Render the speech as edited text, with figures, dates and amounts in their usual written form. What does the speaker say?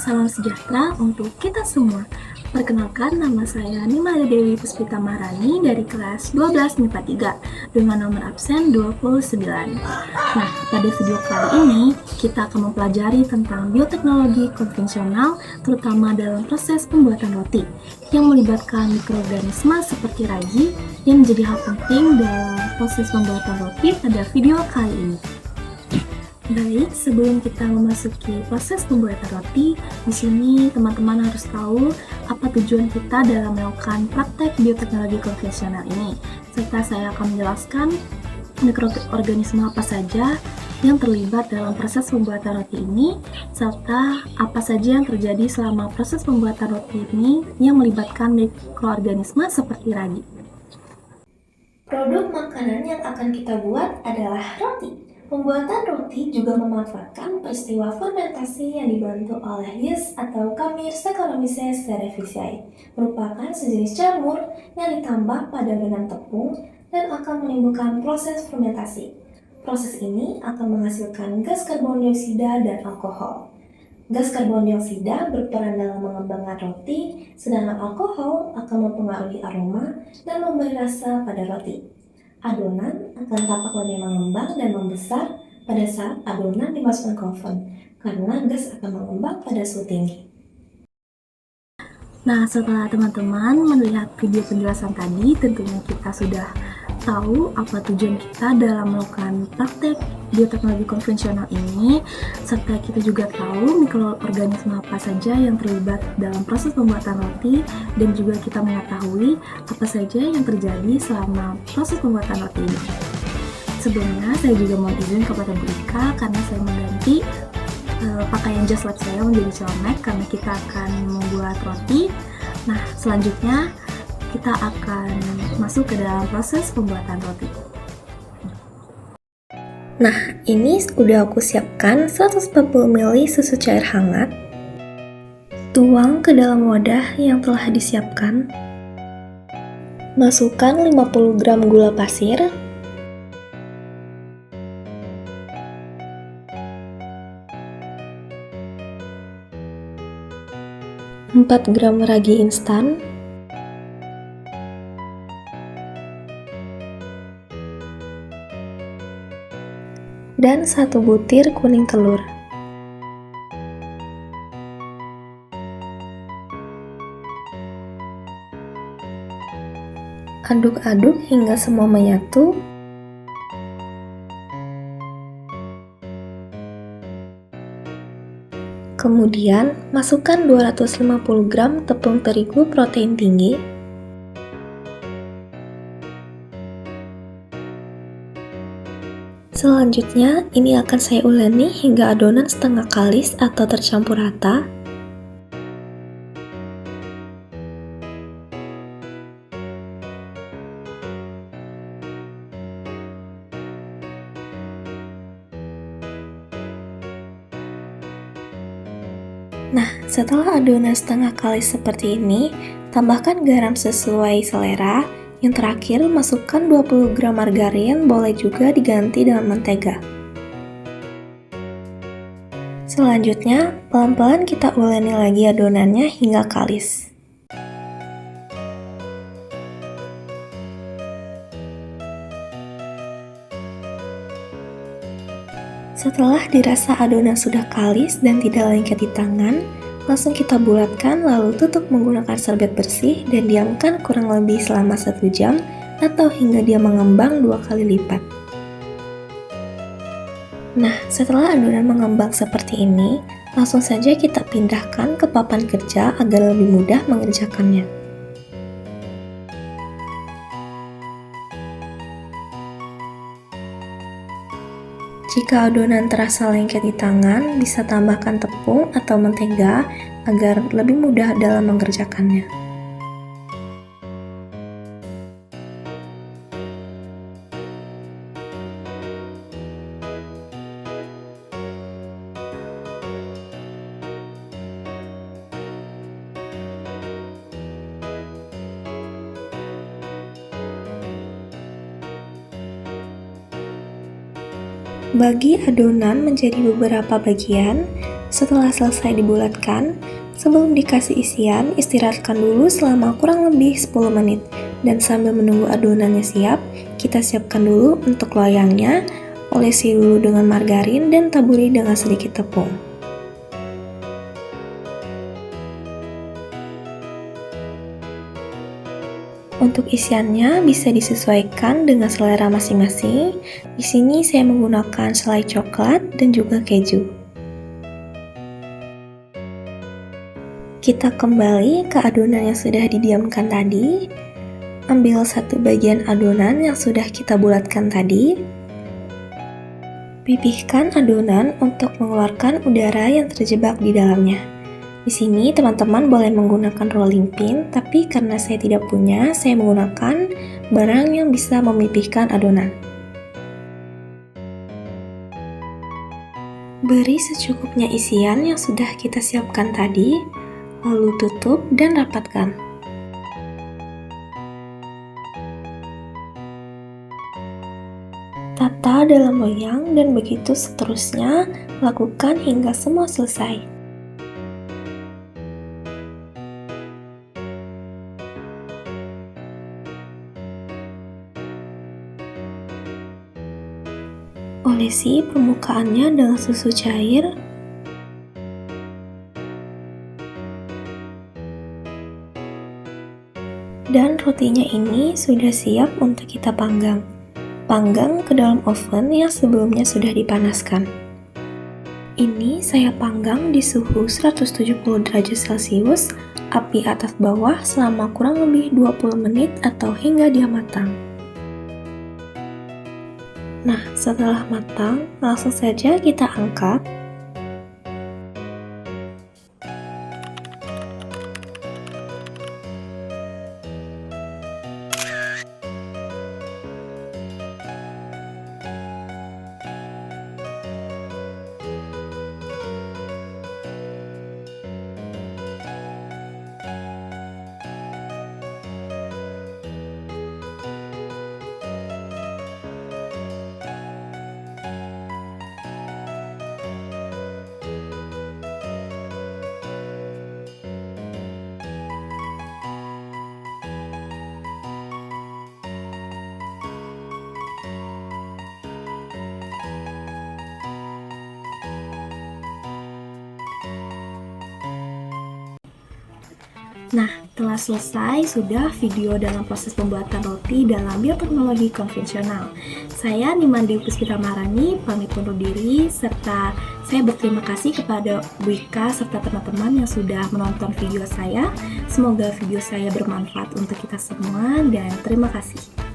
salam sejahtera untuk kita semua. Perkenalkan, nama saya Nimada Dewi Puspita Maharani dari kelas 12 MIPA 3 dengan nomor absen 29. Nah, pada video kali ini kita akan mempelajari tentang bioteknologi konvensional, terutama dalam proses pembuatan roti yang melibatkan mikroorganisme seperti ragi yang menjadi hal penting dalam proses pembuatan roti pada video kali ini. Baik, sebelum kita memasuki proses pembuatan roti, di sini teman-teman harus tahu apa tujuan kita dalam melakukan praktek bioteknologi konvensional ini. Serta saya akan menjelaskan mikroorganisme apa saja yang terlibat dalam proses pembuatan roti ini, serta apa saja yang terjadi selama proses pembuatan roti ini yang melibatkan mikroorganisme seperti ragi. Produk makanan yang akan kita buat adalah roti. Pembuatan roti juga memanfaatkan peristiwa fermentasi yang dibantu oleh yeast atau Khmeer Saccharomyces cerevisiae, merupakan sejenis jamur yang ditambah pada adonan tepung dan akan menimbulkan proses fermentasi. Proses ini akan menghasilkan gas karbon dioksida dan alkohol. Gas karbon dioksida berperan dalam mengembangkan roti, sedangkan alkohol akan mempengaruhi aroma dan memberi rasa pada roti. Adonan akan tampak lebih mengembang dan membesar pada saat adonan dimasukkan ke oven, karena gas akan mengembang pada suhu tinggi. Nah, setelah teman-teman melihat video penjelasan tadi, tentunya kita sudah tahu apa tujuan kita dalam melakukan praktek bioteknologi konvensional ini, serta kita juga tahu mikroorganisme apa saja yang terlibat dalam proses pembuatan roti, dan juga kita mengetahui apa saja yang terjadi selama proses pembuatan roti ini. Sebelumnya, saya juga mohon izin kepada Bu Ika karena saya mengganti pakaian jas lab saya menjadi celemek karena kita akan membuat roti. Nah, selanjutnya kita akan masuk ke dalam proses pembuatan roti. Nah, ini udah aku siapkan 140 ml susu cair hangat. Tuang ke dalam wadah yang telah disiapkan. Masukkan 50 gram gula pasir. 4 gram ragi instan, dan 1 butir kuning telur. Aduk-aduk hingga semua menyatu. Kemudian, masukkan 250 gram tepung terigu protein tinggi, selanjutnya, ini akan saya uleni hingga adonan setengah kalis atau tercampur rata. Nah, setelah adonan setengah kalis seperti ini, tambahkan garam sesuai selera. Yang terakhir, masukkan 20 gram margarin, boleh juga diganti dengan mentega. Selanjutnya, pelan-pelan kita uleni lagi adonannya hingga kalis. Setelah dirasa adonan sudah kalis dan tidak lengket di tangan, langsung kita bulatkan lalu tutup menggunakan serbet bersih dan diamkan kurang lebih selama 1 jam atau hingga dia mengembang 2 kali lipat. Nah, setelah adonan mengembang seperti ini, langsung saja kita pindahkan ke papan kerja agar lebih mudah mengerjakannya. Jika adonan terasa lengket di tangan, bisa tambahkan tepung atau mentega agar lebih mudah dalam mengerjakannya. Bagi adonan menjadi beberapa bagian, Setelah selesai dibulatkan, sebelum dikasih isian, istirahatkan dulu selama kurang lebih 10 menit. Dan sambil menunggu adonannya siap, kita siapkan dulu untuk loyangnya, olesi dulu dengan margarin dan taburi dengan sedikit tepung. Untuk isiannya bisa disesuaikan dengan selera masing-masing. Di sini saya menggunakan selai coklat dan juga keju. Kita kembali ke adonan yang sudah didiamkan tadi. Ambil satu bagian adonan yang sudah kita bulatkan tadi. Pipihkan adonan untuk mengeluarkan udara yang terjebak di dalamnya. Di sini teman-teman boleh menggunakan rolling pin, tapi karena saya tidak punya, saya menggunakan barang yang bisa memipihkan adonan. Beri secukupnya isian yang sudah kita siapkan tadi, lalu tutup dan rapatkan. Tata dalam loyang dan begitu seterusnya, lakukan hingga semua selesai. Olesi permukaannya dengan susu cair. Dan rotinya ini sudah siap untuk kita panggang. Panggang ke dalam oven yang sebelumnya sudah dipanaskan. Ini saya panggang di suhu 170 derajat Celcius, api atas bawah selama kurang lebih 20 menit atau hingga dia matang. Nah, setelah matang, langsung saja kita angkat. Nah, telah selesai sudah video dalam proses pembuatan roti dalam bioteknologi konvensional. Saya Nimandi Puspita Maharani pamit undur diri, serta saya berterima kasih kepada Bu Ika serta teman-teman yang sudah menonton video saya. Semoga video saya bermanfaat untuk kita semua dan terima kasih.